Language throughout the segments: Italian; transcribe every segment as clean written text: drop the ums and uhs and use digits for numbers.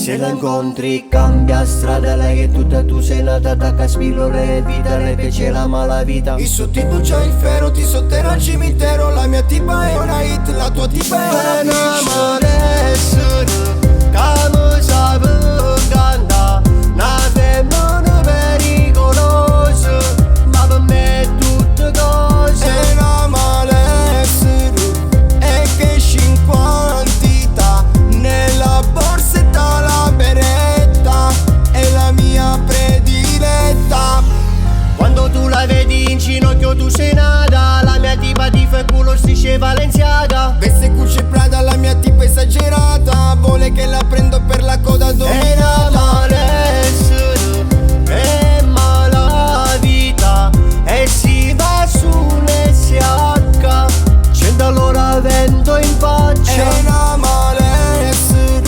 Se la incontri cambia strada, lei è tutta tu sei nata, attacca spillole e vita, le piace la malavita. Il suo tipo c'ha il ferro, ti sotterra al cimitero. La mia tipa è una hit, la tua tipa è una bitch. Come sapevo cantare, una femmina pericolosa, ma per me è tutto cosa. È una malessere e che esce in quantità, nella borsetta la beretta è la mia prediletta. Quando tu la vedi in ginocchio tu sei nata, la mia tipa ti fa culo strisce Balenciaga. Veste Gucci e Prada, la mia tipa esagerata, vuole che la prendo per la coda È una dominata. malessere, è malavita, e si va sull'SH, 100 all'ora vento in faccia. È una malessere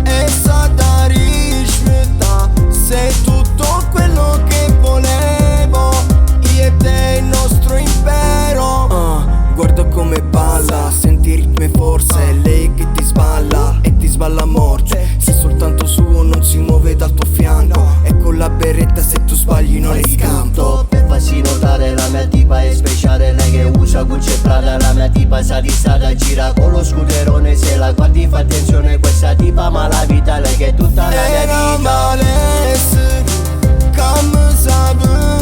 e sa da rispettare. Sei tutto quello che volevo, io e te il nostro impero. Guarda come balla, senti il ritmo e forza, è lei che ti sballa e ti sballa a morte. Se soltanto suo non si muove dal tuo fianco, e con la berretta se tu sbagli non le scampo. Per farsi notare la mia tipa è speciale, lei che usa Gucci e Prada, la mia tipa sa di strada, gira con lo scooterone, se la guardi fa attenzione, questa tipa malavita, lei che è tutta la mia È una vita. malessere, come sapevo